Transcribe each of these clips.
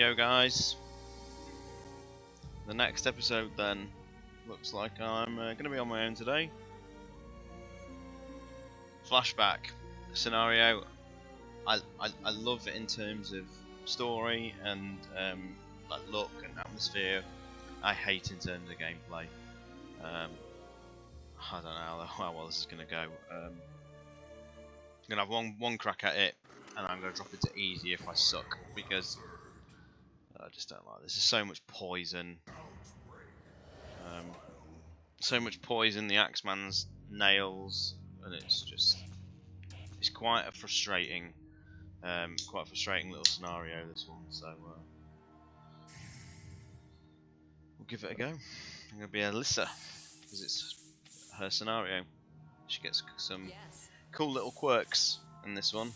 Yo guys, the next episode then looks like I'm going to be on my own today. Flashback scenario, I love it in terms of story and like look and atmosphere. I hate in terms of gameplay. I don't know how well this is going to go. I'm going to have one crack at it and I'm going to drop it to easy if I suck, because I just don't like this. There's so much poison. So much poison, the Axeman's nails, and it's quite a frustrating little scenario, this one. So we'll give it a go. I'm gonna be Alyssa because it's her scenario. She gets some cool little quirks in this one.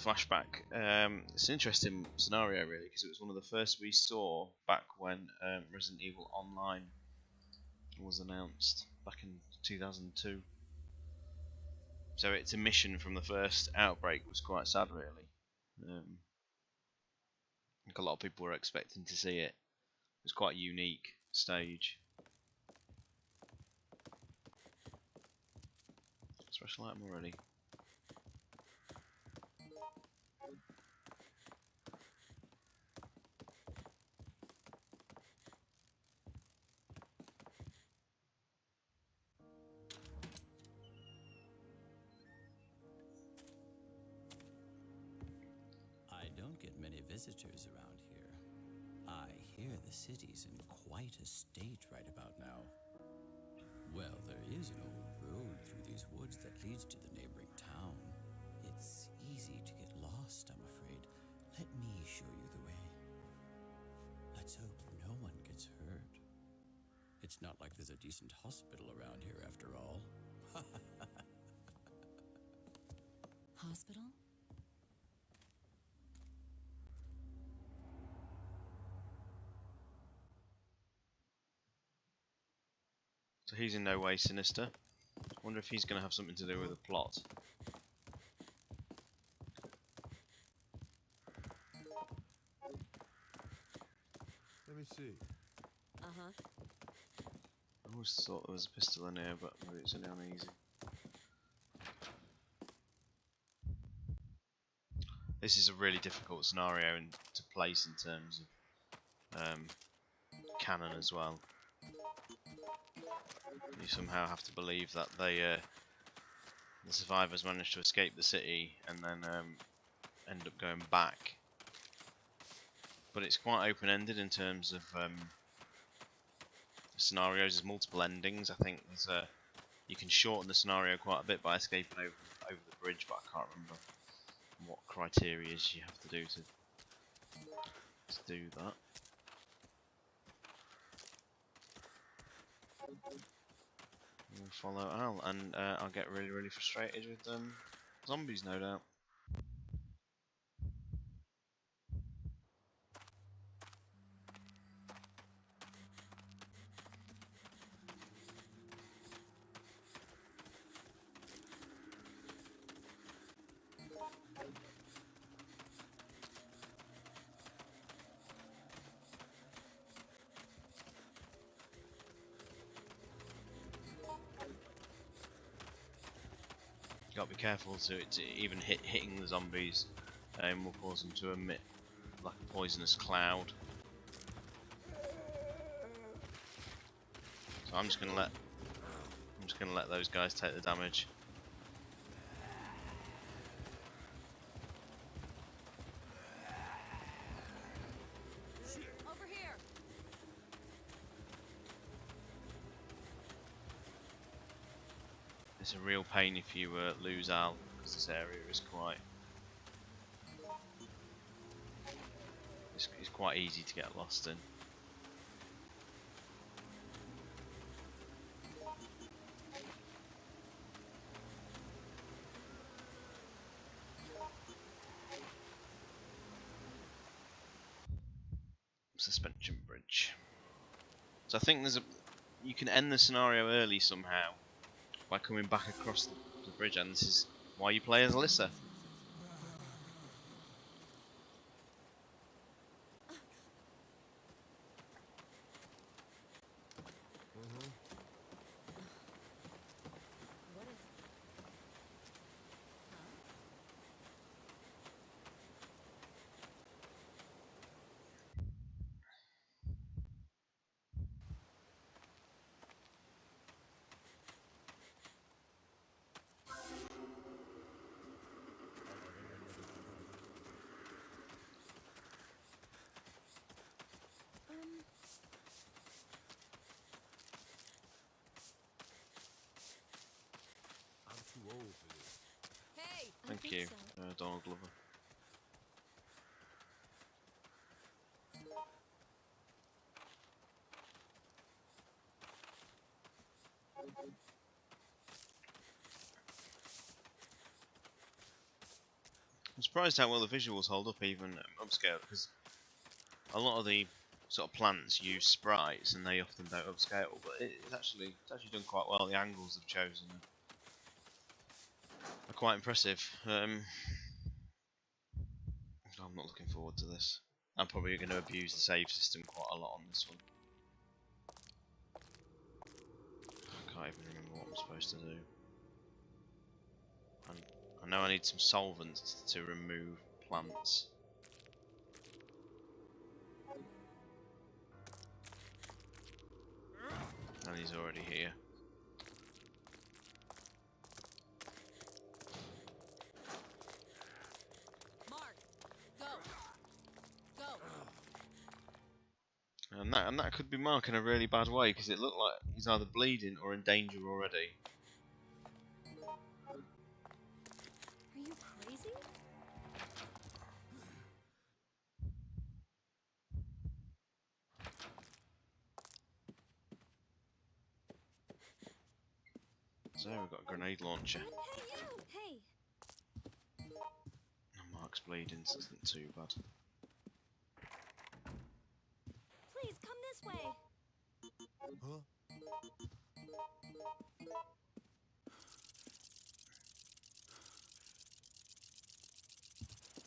Flashback. It's an interesting scenario, really, because it was one of the first we saw back when Resident Evil Online was announced back in 2002. So its emission from the first Outbreak was quite sad, really. I think a lot of people were expecting to see it. It was quite a unique stage. Special item already. I don't get many visitors around here. I hear the city's in quite a state right about now. Well, there is an old road through these woods that leads to the neighboring town. It's easy to get lost, I'm afraid. Let me show you the way. Let's hope no one gets hurt. It's not like there's a decent hospital around here after all. Hospital? So he's in no way sinister. I wonder if he's going to have something to do with the plot. Let me see. I always thought there was a pistol in here, but maybe it's only on easy. This is a really difficult scenario to place in terms of canon as well. You somehow have to believe that the survivors managed to escape the city and then end up going back. But it's quite open-ended in terms of scenarios. There's multiple endings. I think there's you can shorten the scenario quite a bit by escaping over the bridge, but I can't remember what criteria you have to do to do that. We'll follow Al, and I'll get really frustrated with zombies, no doubt. You got to be careful to even hitting the zombies, will cause them to emit like a poisonous cloud. So I'm just gonna let those guys take the damage. Over here. It's a real pain if you lose Al, because this area is it's quite easy to get lost in. Suspension bridge. So I think there's you can end the scenario early somehow by coming back across the bridge, and this is why you play as Alyssa. What if... Huh? I'm too old for this. Hey! I Thank think you, so. Donald Glover. I'm surprised how well the visuals hold up even upscale, because a lot of the sort of plants use sprites and they often don't upscale, but it's actually done quite well. The angles they've chosen are quite impressive. I'm not looking forward to this. I'm probably going to abuse the save system quite a lot on this one. I can't even remember what I'm supposed to do. I know I need some solvents to remove plants. And he's already here. Mark! Go! Go! And that could be Mark in a really bad way, because it looked like he's either bleeding or in danger already. Are you crazy? So we've got a grenade launcher. Hey, you! Hey! And Mark's bleeding, so it isn't too bad. Please, come this way! Huh?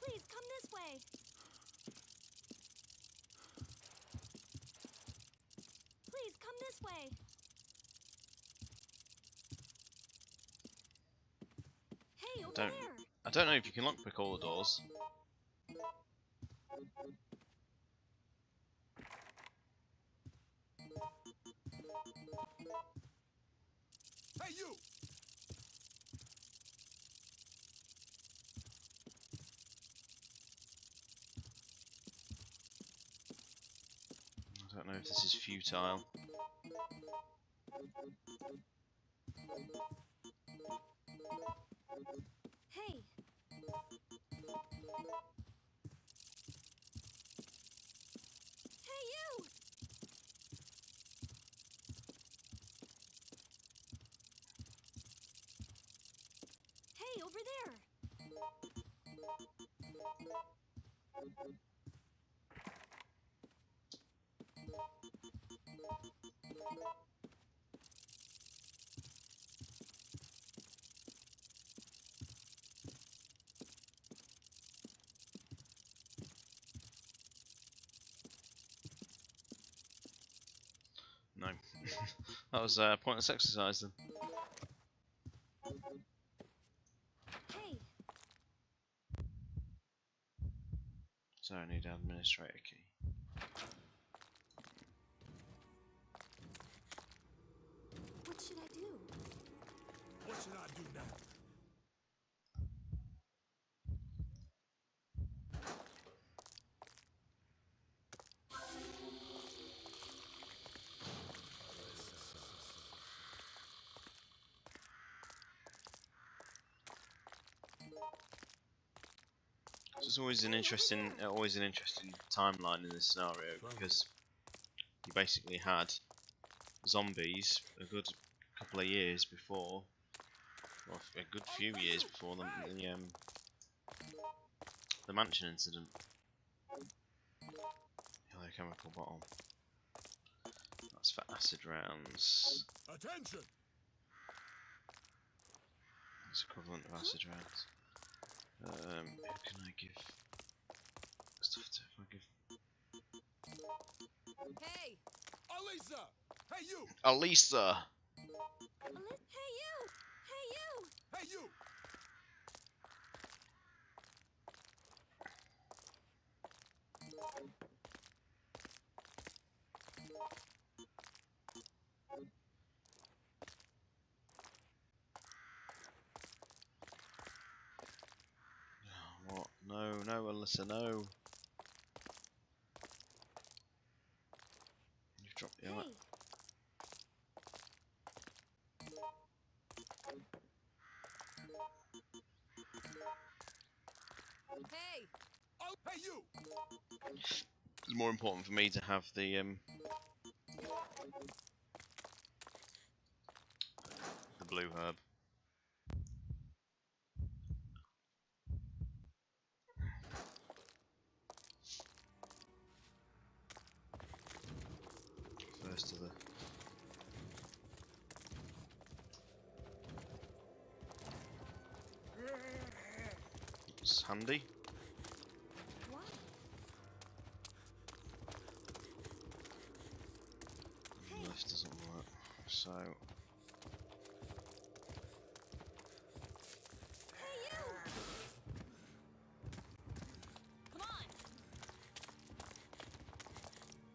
Please, come this way! Please, come this way! Hey, over there! I don't know if you can lockpick all the doors. Hey, you! I don't know if this is futile. Hey! Hey, you! Hey, over there! No. That was a pointless exercise then. Hey! So I need an administrator key. What should I do? What should I do now? So it's always an interesting timeline in this scenario, because you basically had zombies a good couple of years before, or a good few years before the mansion incident. Hello, chemical bottle. That's for acid rounds. Attention! It's equivalent of acid rounds. Who can I give stuff to? If I give Hey! Alisa! Hey you! Alisa! Hey you! Hey you! Hey you! What? No, no, Alyssa, no. You've dropped the Hey! Hey! Oh, hey you! It's more important for me to have the blue herb. First of the it's handy. Why? Hey! Lift doesn't work. So Hey you! Come on!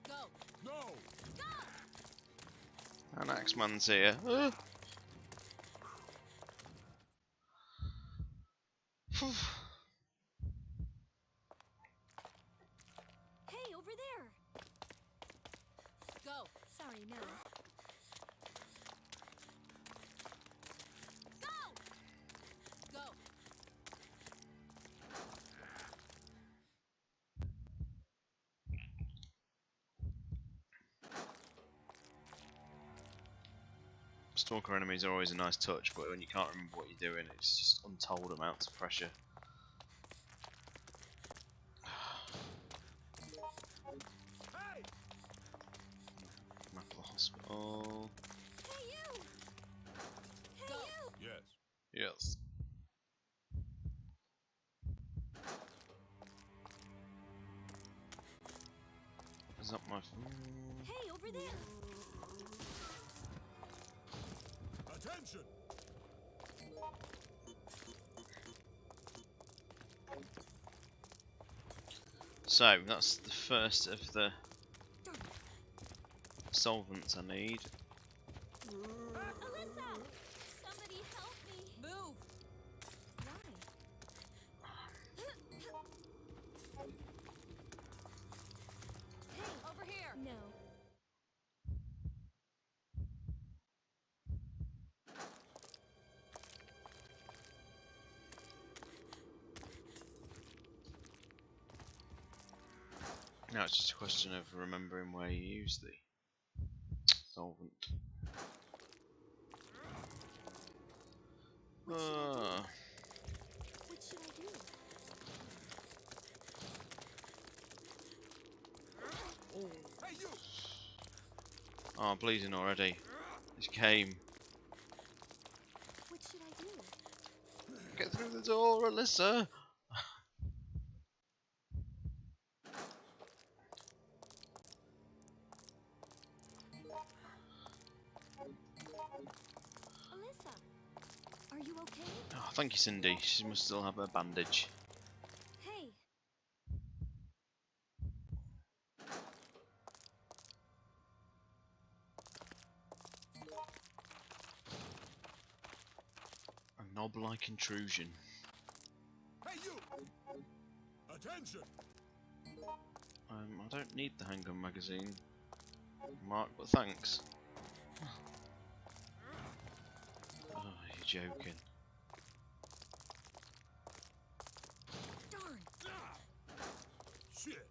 Go! No! Go! an Axeman's here. Hey, over there! Go! Sorry, no. Go! Go! Stalker enemies are always a nice touch, but when you can't remember what you're doing, it's just untold amounts of pressure. Hey! Map of the hospital. Hey you! Hey Go! you! Yes. Yes. Is that my? Hey, over there! Attention! So that's the first of the solvents I need. Alyssa! Somebody help me! Move! Why? Hey, over here! No. Now it's just a question of remembering where you use the solvent. What should I do? Hey you! Oh, I'm bleeding already. This came. What should I do? Get through the door, Alyssa! Alyssa! Are you okay? Oh, thank you, Cindy. She must still have her bandage. Hey! A knob-like intrusion. Hey you! Attention! I don't need the handgun magazine, Mark, but thanks. Oh, you're joking. Darn! Ah! Shit!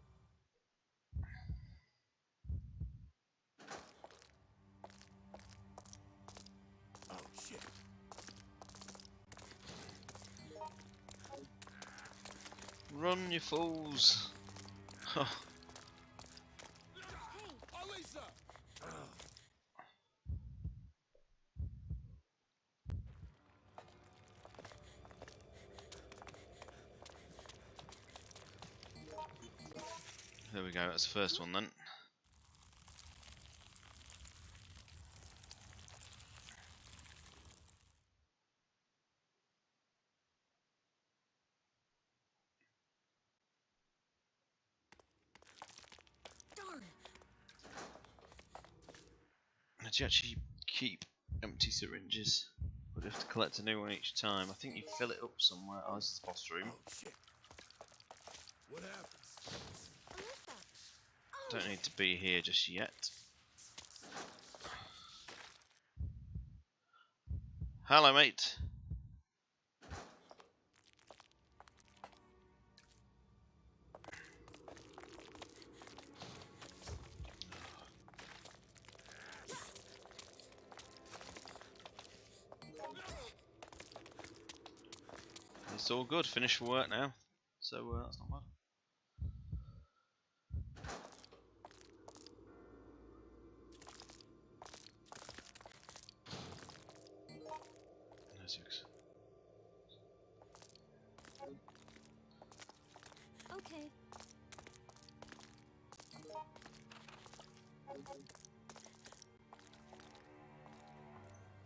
Oh shit! Run, you fools! Hey! Alisa! There we go, that's the first one then. Darn. Did you actually keep empty syringes? Would you have to collect a new one each time? I think you fill it up somewhere. Oh, this is the boss room. Oh shit. What happens? Alyssa. Oh. Don't need to be here just yet. Hello, mate. It's all good. Finished for work now, so that's not bad. No six. Okay.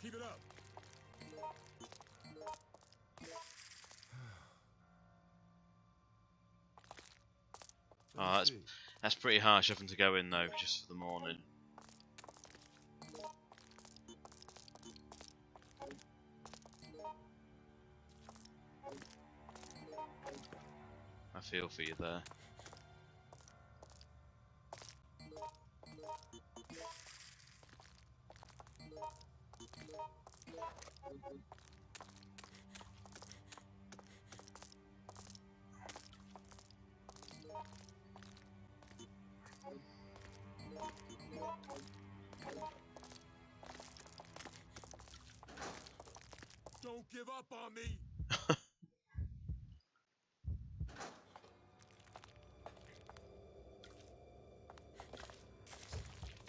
Keep it up. Oh, that's pretty harsh having to go in though, just for the morning. I feel for you there. Don't give up on me.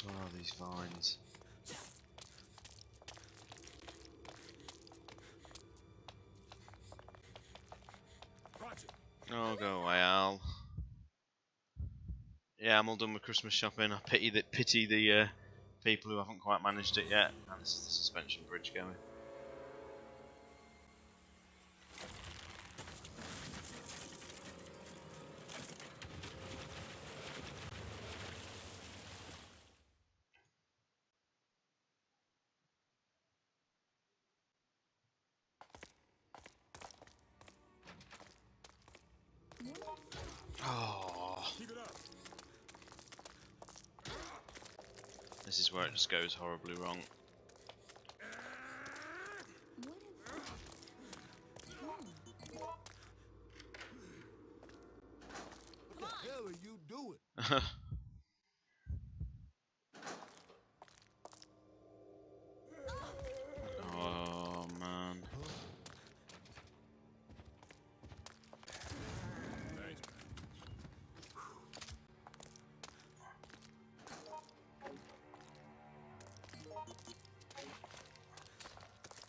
Oh, these vines. Roger. Oh, go away, Al. Yeah, I'm all done with Christmas shopping. I pity the people who haven't quite managed it yet. And this is the suspension bridge going. Oh, Keep it up. this is where it just goes horribly wrong. What the hell are you doing? Oh man. Thanks,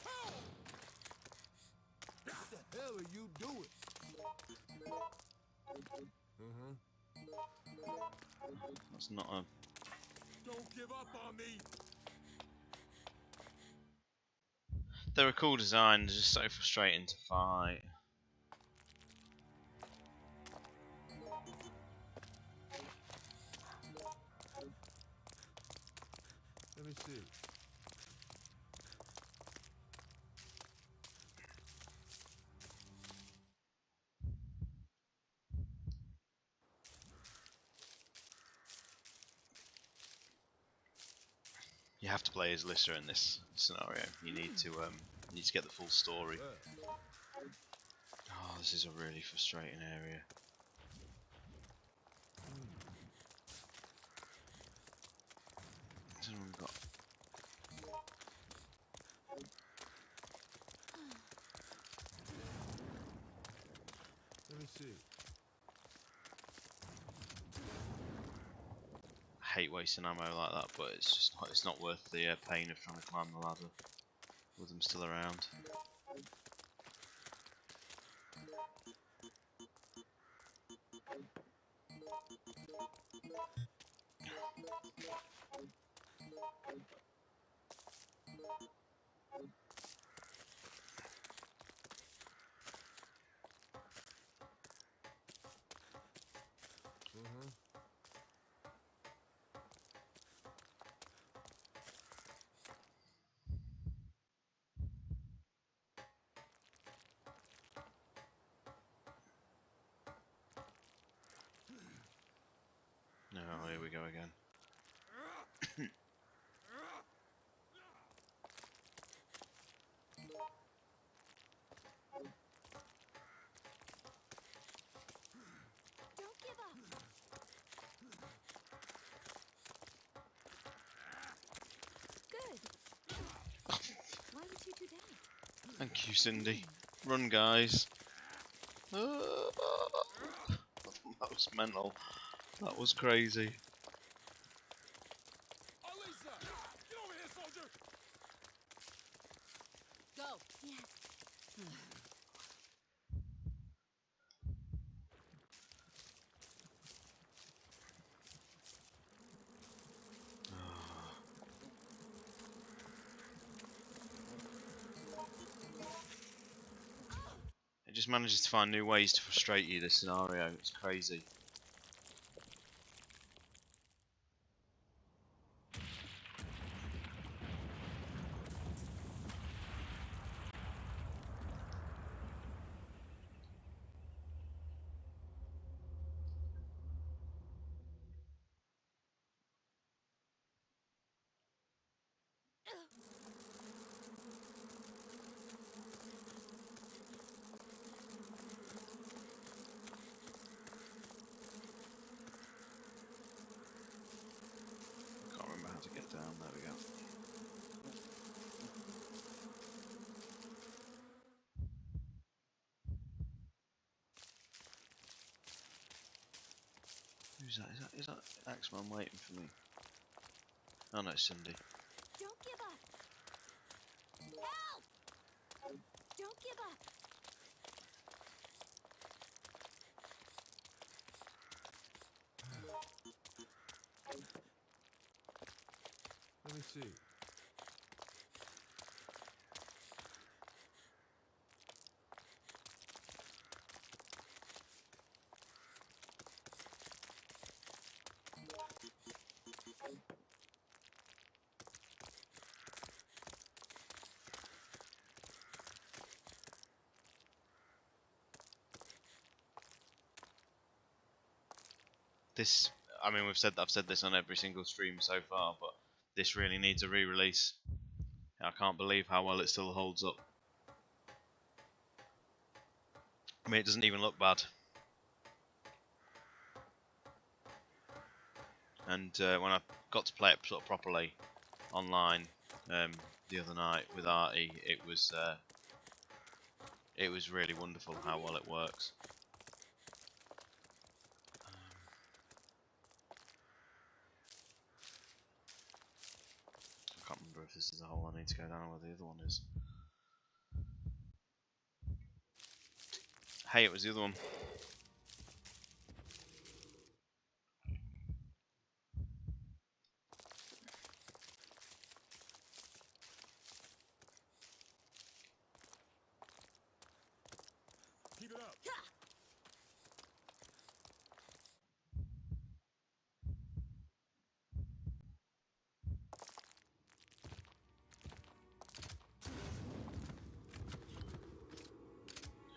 man. What the hell are you doing? That's not a. Don't give up on me. They're a cool design. They're just so frustrating to fight. Let me see. You have to play as Lyssa in this scenario. You need to get the full story. Oh, this is a really frustrating area. So we've got. Let me see. I hate wasting ammo like that, but it's not worth the pain of trying to climb the ladder with them still around. Oh, here we go again. Don't give up. Good. Why would you do that? Thank you, Cindy. Run, guys. That was mental. That was crazy. Alisa! Get over here, soldier! Go. Yes. It just manages to find new ways to frustrate you, this scenario. It's crazy. Can't remember how to get down. There we go. Who's that? Is that Axeman waiting for me? Oh no, it's Cindy. Don't give up. Help! Don't give up. Let me see. This, I mean, I've said this on every single stream so far, but this really needs a re-release. I can't believe how well it still holds up. I mean, it doesn't even look bad. And when I got to play it sort of properly online the other night with Artie, it was really wonderful how well it works. I can't remember if this is the hole I need to go down or the other one is. Hey, it was the other one. Keep it up.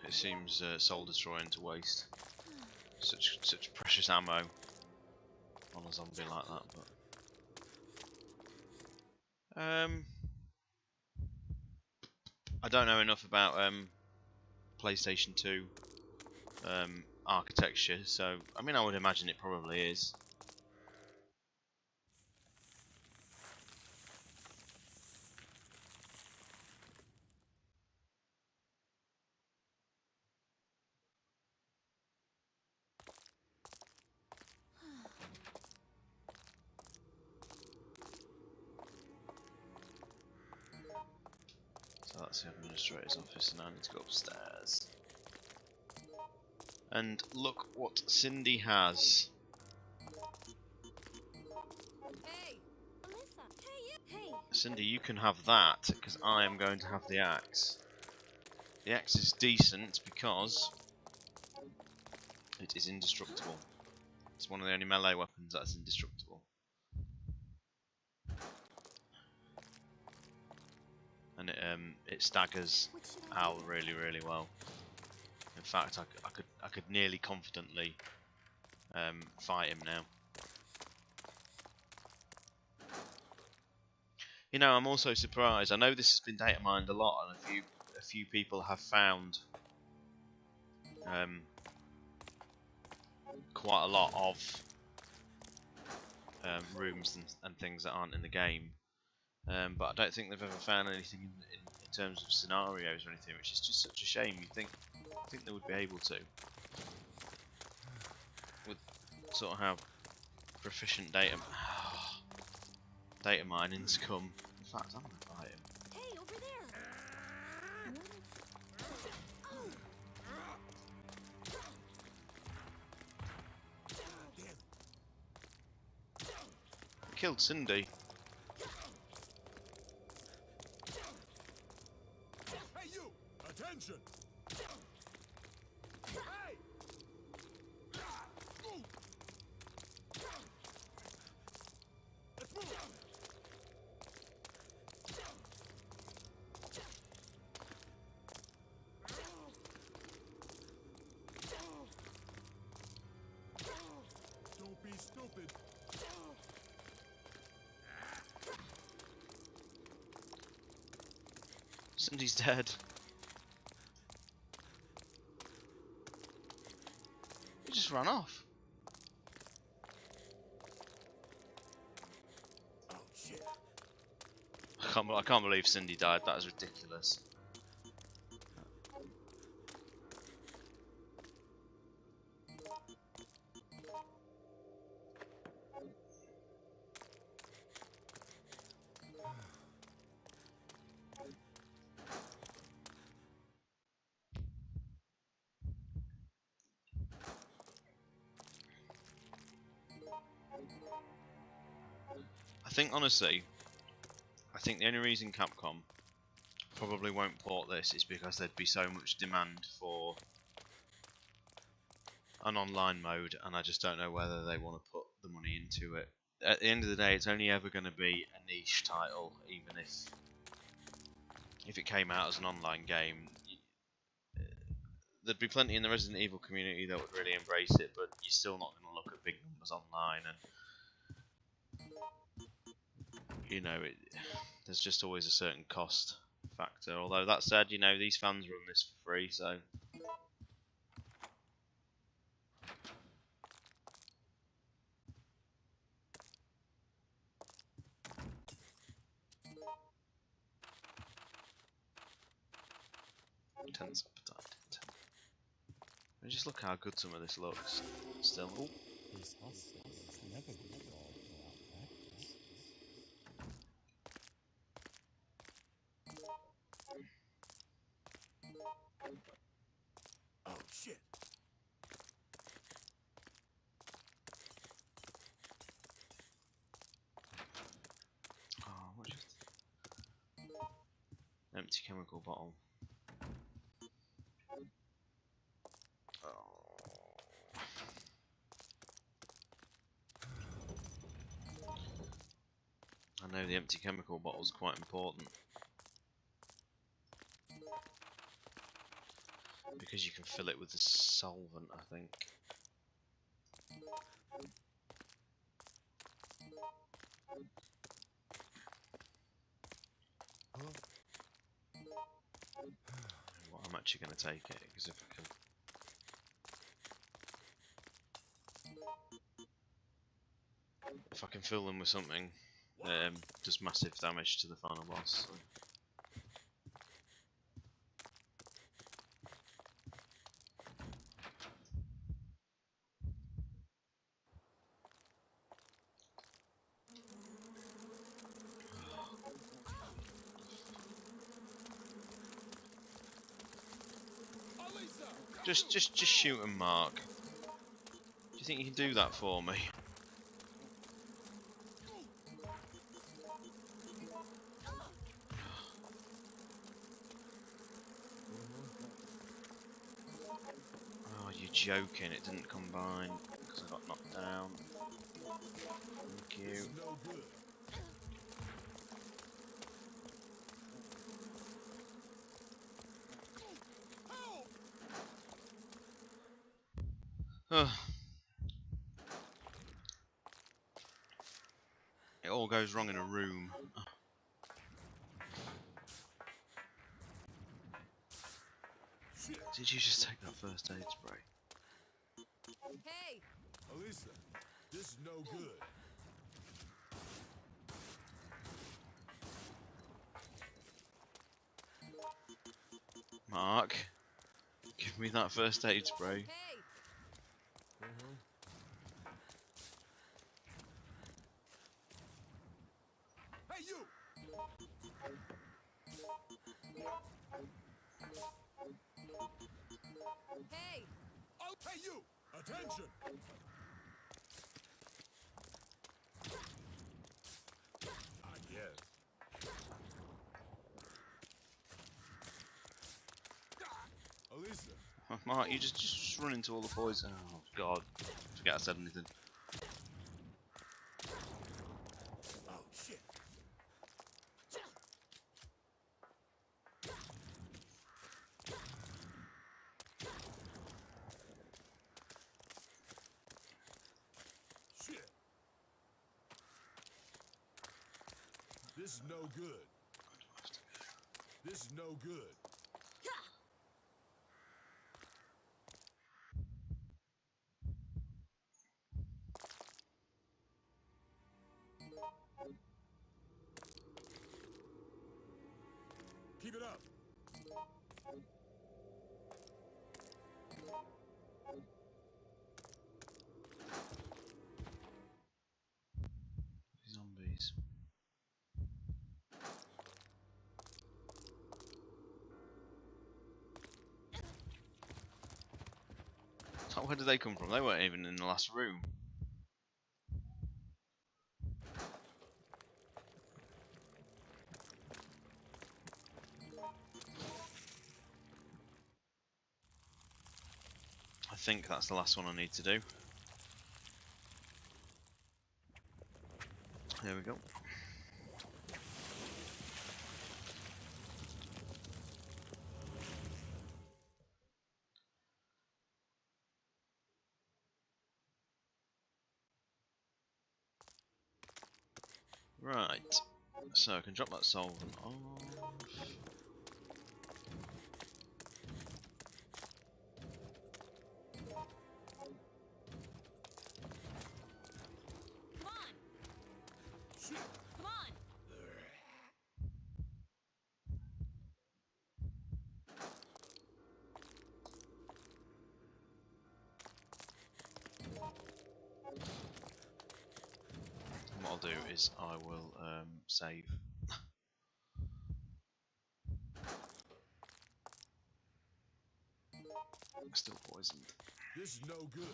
It seems soul destroying to waste such precious ammo on a zombie like that, but I don't know enough about PlayStation 2 architecture, so I mean I would imagine it probably is. So that's the administrator's office, and I need to go upstairs. And look what Cindy has. Cindy, you can have that, because I am going to have the axe. The axe is decent because it is indestructible. It's one of the only melee weapons that's indestructible. And it staggers Al really, really well. In fact, I could nearly confidently fight him now. You know, I'm also surprised. I know this has been data mined a lot, and a few people have found quite a lot of rooms and things that aren't in the game. But I don't think they've ever found anything in terms of scenarios or anything, which is just such a shame. I think they would be able to, with sort of how proficient data mining's come. In fact, I'm gonna fight him. Hey, over there! I killed Cindy. Hey, you! Attention! Hey! Move! Let's move! Don't be stupid. Cindy's dead. He just ran off. Oh shit! I can't believe Cindy died. That is ridiculous. Honestly, I think the only reason Capcom probably won't port this is because there'd be so much demand for an online mode, and I just don't know whether they want to put the money into it. At the end of the day, it's only ever going to be a niche title, even if it came out as an online game. There'd be plenty in the Resident Evil community that would really embrace it, but you're still not going to look at big numbers online, and you know, there's just always a certain cost factor. Although that said, you know, these fans run this for free, so intense appetite. I mean, just look how good some of this looks. Still, ooh. These hospitals never get all without practice. Oh shit! Oh, what's just empty chemical bottle. I know the empty chemical bottle is quite important because you can fill it with the solvent, I think. Well, I'm actually going to take it because if I can fill them with something, does massive damage to the final boss. So. Just shoot him, Mark. Do you think you can do that for me? joking, it didn't combine because I got knocked down. Thank you. No good. Ugh. It all goes wrong in a room. Shit. Did you just take that first aid spray? Hey! Elisa, this is no good. Mark, give me that first aid spray. Hey! Hey, you! Hey! Oh, hey, you! Attention! I guess. Elisa, Mark, you just run into all the poison. Oh god, forget I said anything. oh shit. Shit. This is no good. This is no good. Keep it up. Zombies. So where did they come from? They weren't even in the last room. I think that's the last one I need to do. There we go. Right. So I can drop that solvent off. Come on! Shit. Come on! And what I'll do is I will save. Still poisoned. This is no good.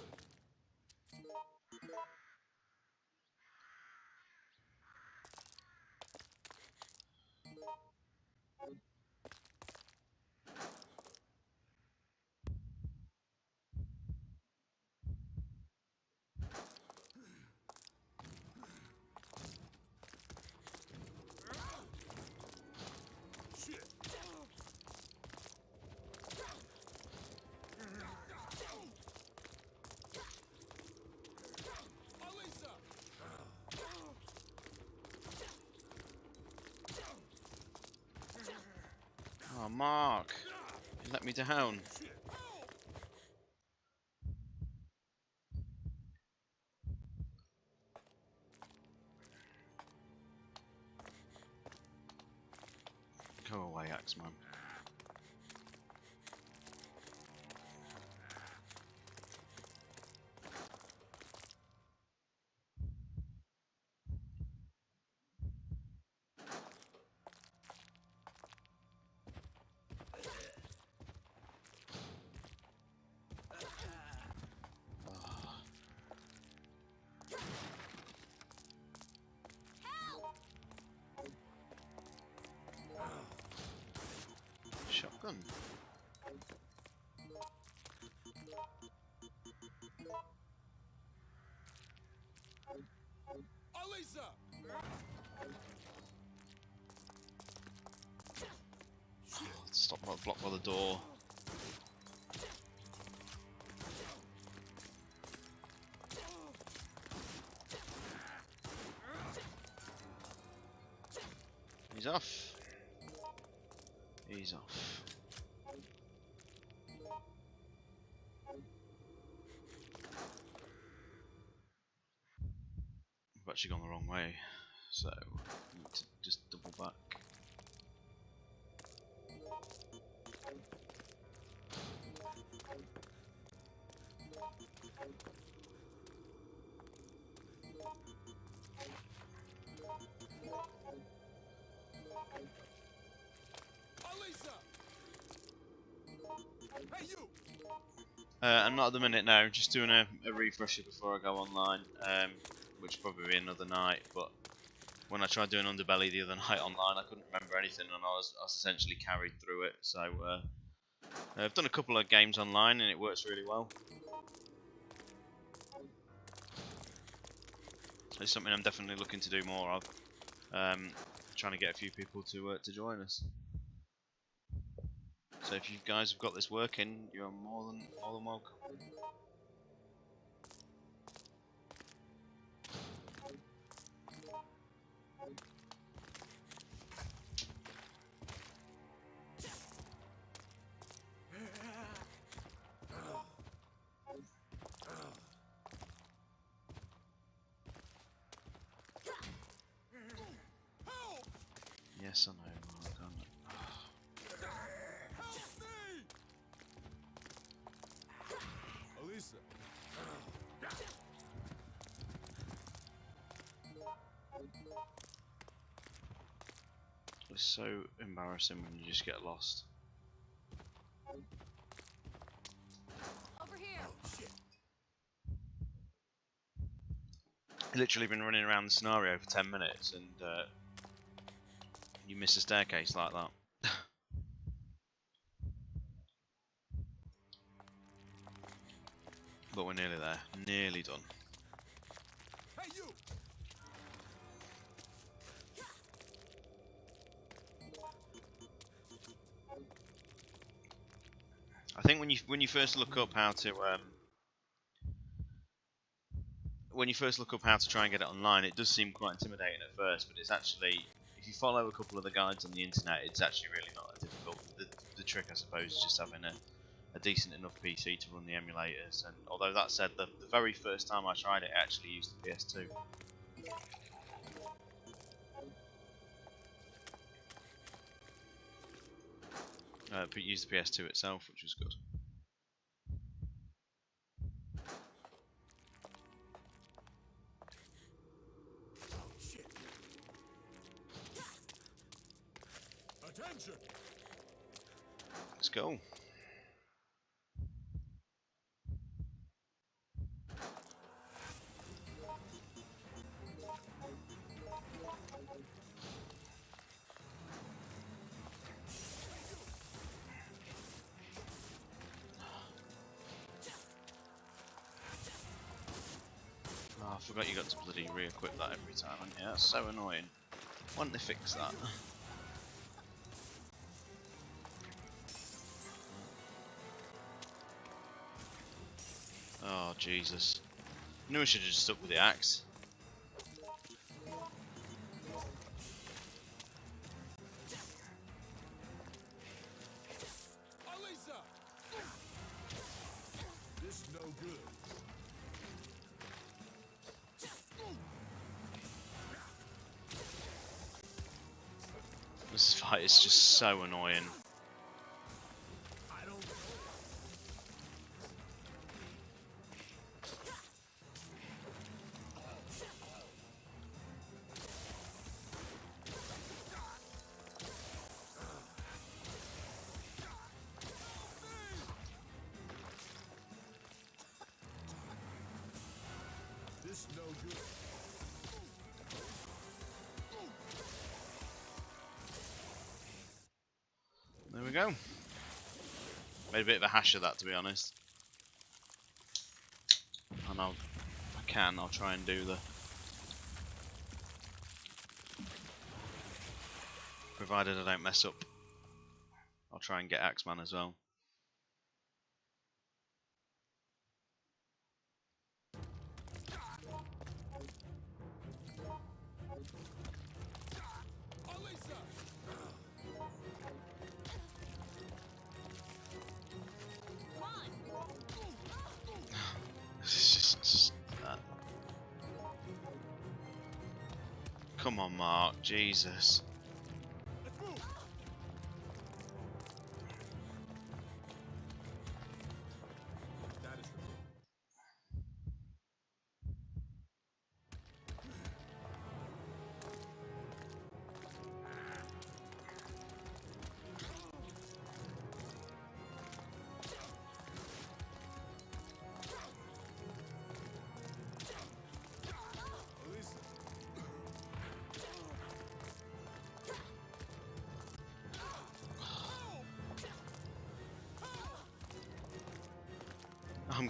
Shit. Elisa! Oh, Mark! You let me down. Shit. Go away, Axeman. Help! Shotgun. blocked by the door. He's off. He's off. I've actually gone the wrong way, so I need to just double back. I'm not at the minute now, just doing a refresher before I go online, which will probably be another night, but when I tried doing Underbelly the other night online I couldn't remember anything and I was essentially carried through it, so I've done a couple of games online and it works really well. It's something I'm definitely looking to do more of, trying to get a few people to join us. So if you guys have got this working, you're more than welcome. Yes, I know. I've done it. Elisa. It's so embarrassing when you just get lost. Over here. I've literally been running around the scenario for 10 minutes and you miss a staircase like that. But we're nearly there. Nearly done. Hey, you. I think when you first look up how to try and get it online, it does seem quite intimidating at first, but it's actually, if you follow a couple of the guides on the internet, it's actually really not that difficult. The trick, I suppose, is just having a decent enough PC to run the emulators. And although that said, the very first time I tried it, I actually used the PS2. But used the PS2 itself, which was good. Attention. Let's go. Oh, I forgot you got to bloody re-equip that every time, hadn't you? That's so annoying. Why don't they fix that? Oh, Jesus. I knew I should have just stuck with the axe. Elisa. This no good. This fight is just so annoying. I don't know. This no good. There we go. Made a bit of a hash of that, to be honest. And I'll try and do the... Provided I don't mess up. I'll try and get Axeman as well. This is just come on, Mark. Jesus.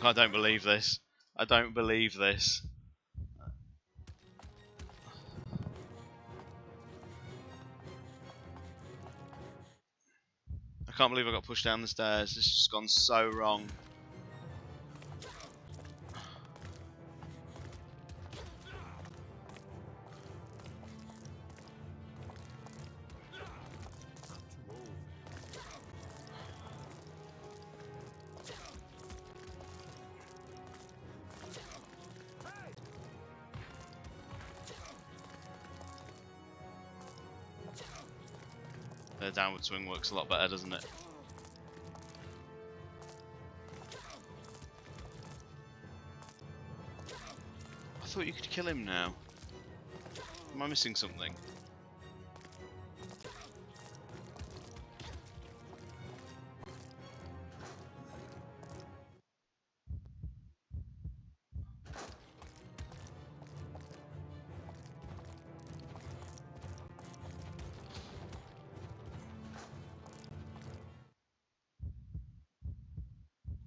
I don't believe this. I don't believe this. I can't believe I got pushed down the stairs. This has just gone so wrong. The downward swing works a lot better, doesn't it? I thought you could kill him now. Am I missing something?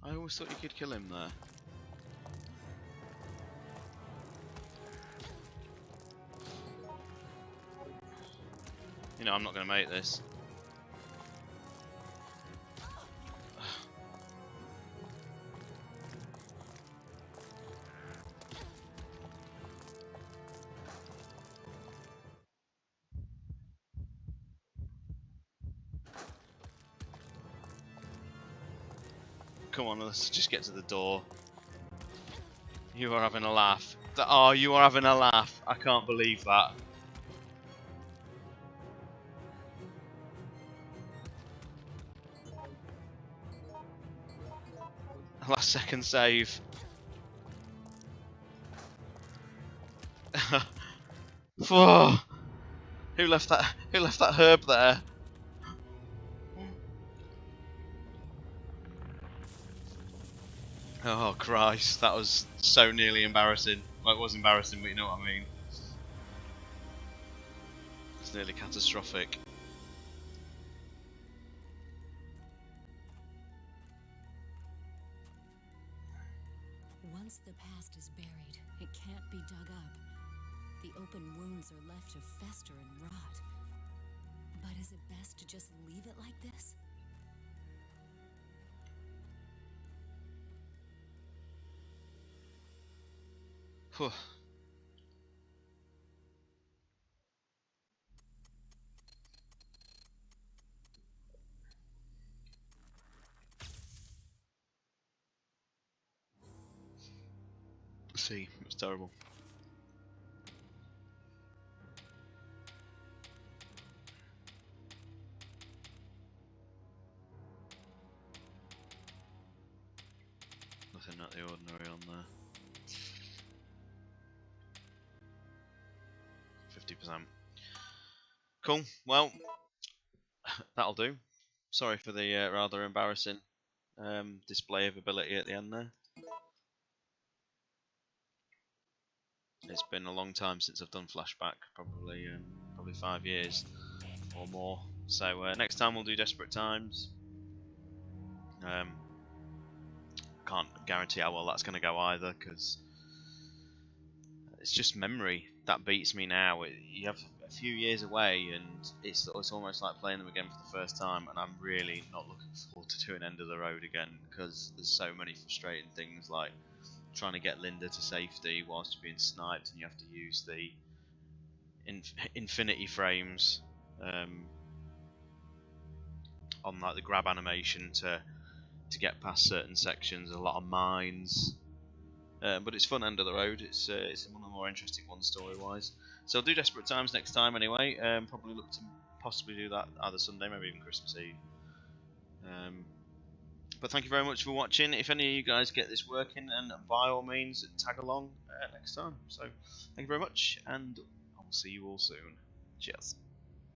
I always thought you could kill him there. You know, I'm not going to make this. Come on, let's just get to the door. You are having a laugh. Oh, you are having a laugh. I can't believe that. Last second save. Whoa. Who left that herb there? Oh Christ, that was so nearly embarrassing. Well, it was embarrassing, but you know what I mean. It's nearly catastrophic. Once the past is buried, it can't be dug up. The open wounds are left to fester and rot. But is it best to just leave it like this? Whew. See, it was terrible. Nothing out the ordinary on there. 50%. Cool. Well, that'll do. Sorry for the rather embarrassing display of ability at the end there. It's been a long time since I've done Flashback, probably 5 years or more. So next time we'll do Desperate Times. Can't guarantee how well that's going to go either, because it's just memory that beats me now. You have a few years away, and it's almost like playing them again for the first time. And I'm really not looking forward to doing End of the Road again, because there's so many frustrating things like trying to get Linda to safety whilst you're being sniped, and you have to use the infinity frames on like the grab animation to get past certain sections. A lot of mines, but it's fun. End of the Road. It's one of the more interesting ones story-wise. So I'll do Desperate Times next time anyway. Probably look to possibly do that either Sunday, maybe even Christmas Eve. But thank you very much for watching. If any of you guys get this working, and by all means tag along next time. So thank you very much, and I will see you all soon. Cheers.